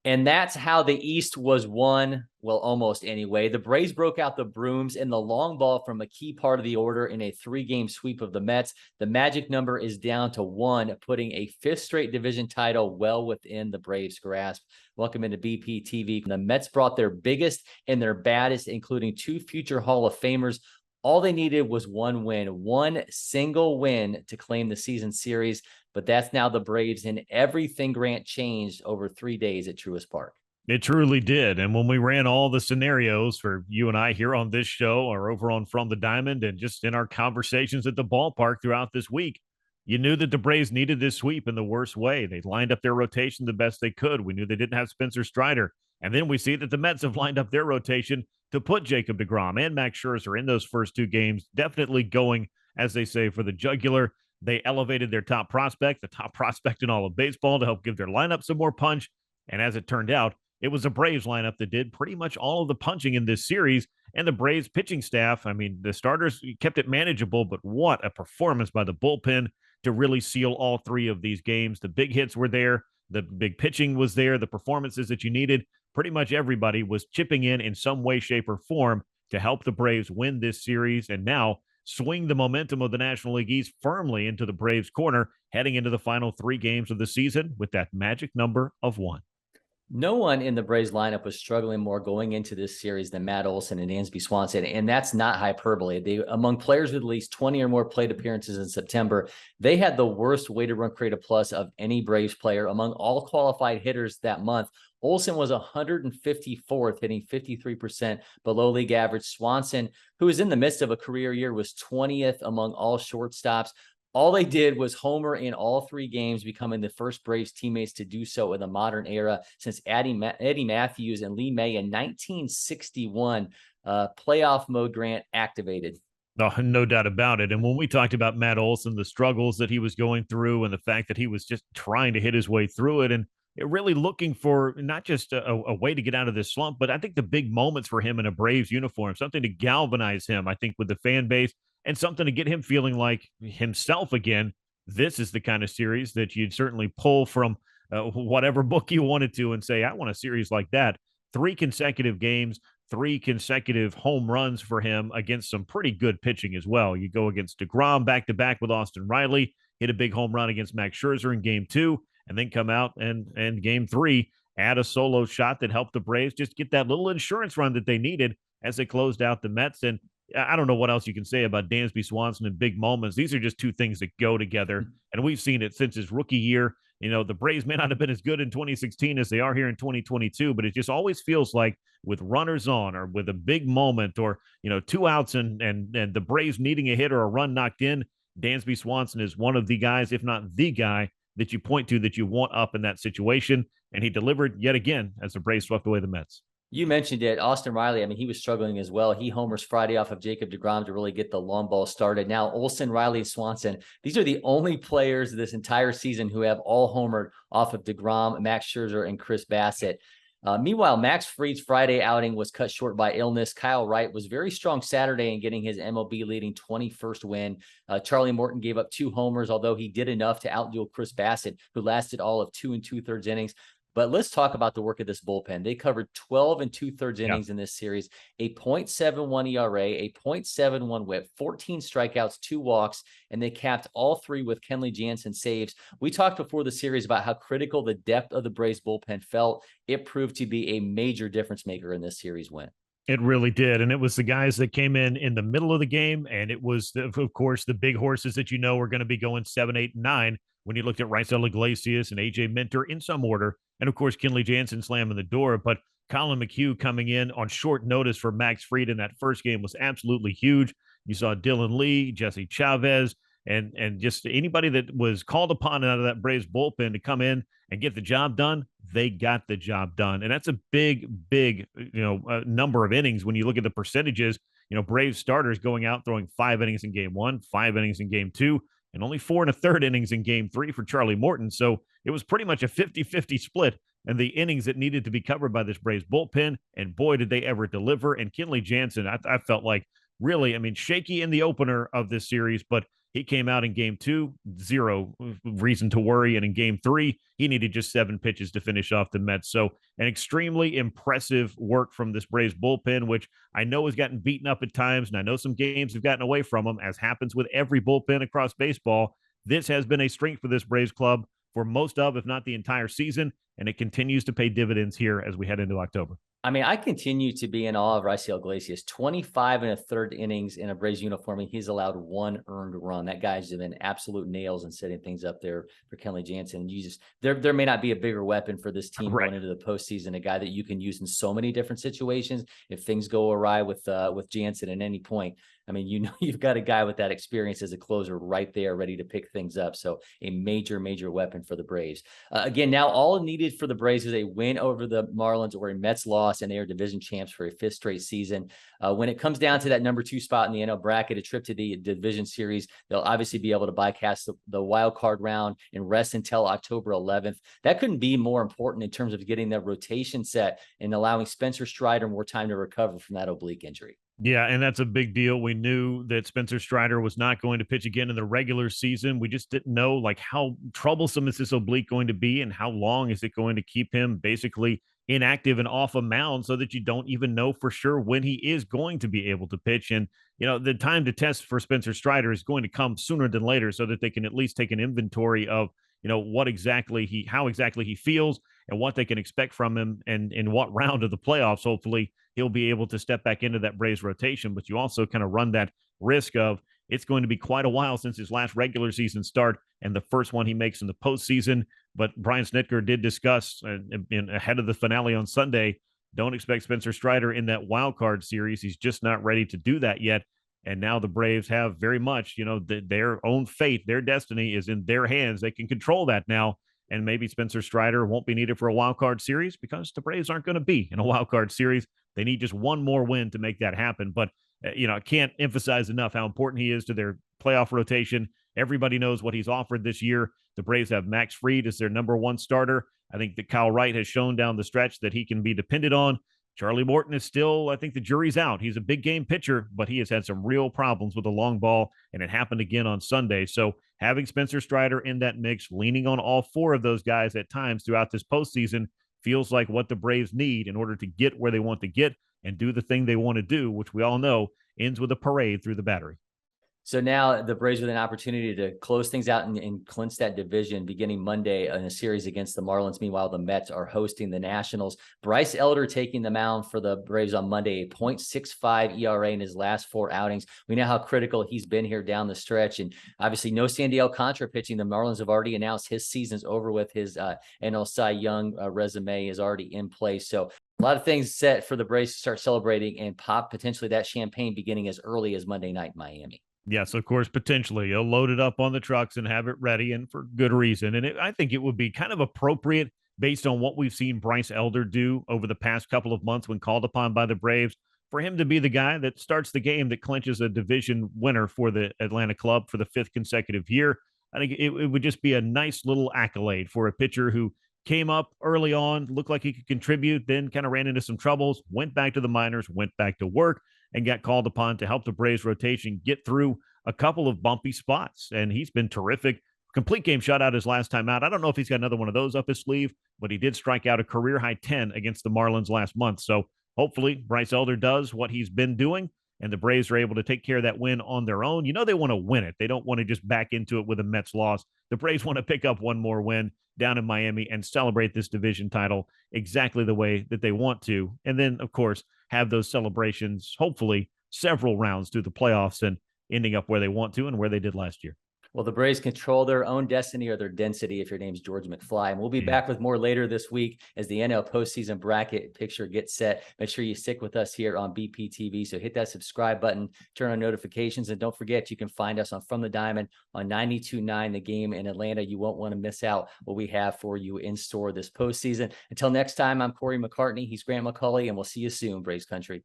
And that's how the East was won. Well, almost anyway. The Braves broke out the brooms in the long ball from a key part of the order in a 3-game sweep of the Mets. The magic number is down to 1, putting a 5th straight division title well within the Braves' grasp. Welcome into BPTV. The Mets brought their biggest and their baddest, including 2 future Hall of Famers. All they needed was 1 win, 1 single win to claim the season series. But that's now the Braves, and everything, Grant, changed over 3 days at Truist Park. It truly did. And when we ran all the scenarios for you and I here on this show or over on From the Diamond and just in our conversations at the ballpark throughout this week, you knew that the Braves needed this sweep in the worst way. They lined up their rotation the best they could. We knew they didn't have Spencer Strider. And then we see that the Mets have lined up their rotation to put Jacob deGrom and Max Scherzer in those first 2 games, definitely going, as they say, for the jugular. They elevated their top prospect, the top prospect in all of baseball, to help give their lineup some more punch. And as it turned out, it was a Braves lineup that did pretty much all of the punching in this series. And the Braves pitching staff, I mean, the starters kept it manageable, but what a performance by the bullpen to really seal all 3 of these games. The big hits were there. The big pitching was there. The performances that you needed. Pretty much everybody was chipping in some way, shape, or form to help the Braves win this series. And now swing the momentum of the National League East firmly into the Braves' corner, heading into the final 3 games of the season with that magic number of 1. No one in the Braves lineup was struggling more going into this series than Matt Olson and Dansby Swanson, and that's not hyperbole. They, among players with at least 20 or more plate appearances in September, they had the worst weighted run created plus of any Braves player among all qualified hitters that month. Olson was 154th, hitting 53% below league average. Swanson, who is in the midst of a career year, was 20th among all shortstops. All they did was homer in all 3 games, becoming the first Braves teammates to do so in the modern era since Eddie Matthews and Lee May in 1961. Playoff mode, Grant, activated. No doubt about it. And when we talked about Matt Olson, the struggles that he was going through and the fact that he was just trying to hit his way through it and really looking for not just a way to get out of this slump, but I think the big moments for him in a Braves uniform, something to galvanize him, I think, with the fan base and something to get him feeling like himself again. This is the kind of series that you'd certainly pull from whatever book you wanted to and say, I want a series like that. 3 consecutive games, 3 consecutive home runs for him against some pretty good pitching as well. You go against deGrom back-to-back with Austin Riley, hit a big home run against Max Scherzer in game 2, and then come out and game 3, add a solo shot that helped the Braves just get that little insurance run that they needed as they closed out the Mets. And I don't know what else you can say about Dansby Swanson in big moments. These are just 2 things that go together, and we've seen it since his rookie year. You know, the Braves may not have been as good in 2016 as they are here in 2022, but it just always feels like with runners on or with a big moment or, 2 outs and the Braves needing a hit or a run knocked in, Dansby Swanson is one of the guys, if not the guy, that you point to that you want up in that situation. And he delivered yet again as the Braves swept away the Mets. You mentioned it. Austin Riley, I mean, he was struggling as well. He homers Friday off of Jacob deGrom to really get the long ball started. Now, Olson, Riley, Swanson, these are the only players this entire season who have all homered off of deGrom, Max Scherzer, and Chris Bassett. Meanwhile, Max Fried's Friday outing was cut short by illness. Kyle Wright was very strong Saturday in getting his MLB leading 21st win. Charlie Morton gave up 2 homers, although he did enough to outduel Chris Bassett, who lasted all of 2 2/3 innings. But let's talk about the work of this bullpen. They covered 12 2/3 innings in this series, a .71 ERA, a .71 WHIP, 14 strikeouts, 2 walks, and they capped all 3 with Kenley Jansen saves. We talked before the series about how critical the depth of the Braves bullpen felt. It proved to be a major difference maker in this series win. It really did. And it was the guys that came in the middle of the game. And it was, of course, the big horses that are going to be going 7, 8, and 9 when you looked at Raisel Iglesias and A.J. Minter in some order. And, of course, Kenley Jansen slamming the door. But Colin McHugh coming in on short notice for Max Fried in that first game was absolutely huge. You saw Dylan Lee, Jesse Chavez, and just anybody that was called upon out of that Braves bullpen to come in and get the job done, they got the job done. And that's a big number of innings when you look at the percentages. Braves starters going out throwing 5 innings in game 1, 5 innings in game 2, and only 4 1/3 innings in game 3 for Charlie Morton. So it was pretty much a 50-50 split and the innings that needed to be covered by this Braves bullpen. And boy, did they ever deliver. And Kenley Jansen, I felt like really, shaky in the opener of this series, but He came out in game 2, zero reason to worry. And in game 3, he needed just 7 pitches to finish off the Mets. So an extremely impressive work from this Braves bullpen, which I know has gotten beaten up at times. And I know some games have gotten away from them, as happens with every bullpen across baseball. This has been a strength for this Braves club for most of, if not the entire season. And it continues to pay dividends here as we head into October. I mean, I continue to be in awe of Raisel Iglesias. 25 and a third innings in a Braves uniform, and he's allowed 1 earned run. That guy's been absolute nails in setting things up there for Kenley Jansen. You just there may not be a bigger weapon for this team going into the postseason. A guy that you can use in so many different situations if things go awry with Jansen at any point. I mean, you know, you've got a guy with that experience as a closer right there, ready to pick things up. So a major weapon for the Braves. Again, now all needed for the Braves is a win over the Marlins or a Mets loss, and they are division champs for a 5th straight season. When it comes down to that number 2 spot in the NL bracket, a trip to the division series, they'll obviously be able to bypass the wild card round and rest until October 11th. That couldn't be more important in terms of getting the rotation set and allowing Spencer Strider more time to recover from that oblique injury. Yeah, and that's a big deal. We knew that Spencer Strider was not going to pitch again in the regular season. We just didn't know like how troublesome is this oblique going to be and how long is it going to keep him basically inactive and off a mound, so that you don't even know for sure when he is going to be able to pitch. And, you know, the time to test for Spencer Strider is going to come sooner than later, so that they can at least take an inventory of, you know, how exactly he feels and what they can expect from him, and in what round of the playoffs, hopefully, he'll be able to step back into that Braves rotation. But you also kind of run that risk of it's going to be quite a while since his last regular season start and the first one he makes in the postseason. But Brian Snitker did discuss ahead of the finale on Sunday, don't expect Spencer Strider in that wild card series. He's just not ready to do that yet. And now the Braves have very much, you know, their own fate, their destiny is in their hands. They can control that now. And maybe Spencer Strider won't be needed for a wild card series because the Braves aren't going to be in a wild card series. They need just one more win to make that happen. But, you know, I can't emphasize enough how important he is to their playoff rotation. Everybody knows what he's offered this year. The Braves have Max Fried as their number 1 starter. I think that Kyle Wright has shown down the stretch that he can be depended on. Charlie Morton is still, I think the jury's out. He's a big game pitcher, but he has had some real problems with the long ball, and it happened again on Sunday. So having Spencer Strider in that mix, leaning on all 4 of those guys at times throughout this postseason, feels like what the Braves need in order to get where they want to get and do the thing they want to do, which we all know ends with a parade through the Battery. So now the Braves with an opportunity to close things out and clinch that division beginning Monday in a series against the Marlins. Meanwhile, the Mets are hosting the Nationals. Bryce Elder taking the mound for the Braves on Monday, a .65 ERA in his last 4 outings. We know how critical he's been here down the stretch. And obviously no Sandy Alcantara pitching. The Marlins have already announced his season's over with. His NL Cy Young resume is already in place. So a lot of things set for the Braves to start celebrating and pop potentially that champagne beginning as early as Monday night in Miami. Yes, of course, potentially. You'll load it up on the trucks and have it ready, and for good reason. And I think it would be kind of appropriate based on what we've seen Bryce Elder do over the past couple of months when called upon by the Braves, for him to be the guy that starts the game that clinches a division winner for the Atlanta club for the 5th consecutive year. I think it would just be a nice little accolade for a pitcher who came up early on, looked like he could contribute, then kind of ran into some troubles, went back to the minors, went back to work, and got called upon to help the Braves rotation get through a couple of bumpy spots. And he's been terrific. Complete game shutout his last time out. I don't know if he's got another one of those up his sleeve, but he did strike out a career high 10 against the Marlins last month. So hopefully Bryce Elder does what he's been doing, and the Braves are able to take care of that win on their own. You know, they want to win it. They don't want to just back into it with a Mets loss. The Braves want to pick up one more win down in Miami and celebrate this division title exactly the way that they want to. And then, of course, have those celebrations, hopefully several rounds through the playoffs and ending up where they want to and where they did last year. Well, the Braves control their own destiny or their density if your name's George McFly. And we'll be back with more later this week as the NL postseason bracket picture gets set. Make sure you stick with us here on BPTV. So hit that subscribe button, turn on notifications, and don't forget you can find us on From the Diamond on 92.9 The Game in Atlanta. You won't want to miss out what we have for you in store this postseason. Until next time, I'm Cory McCartney. He's Grant McAuley, and we'll see you soon, Braves Country.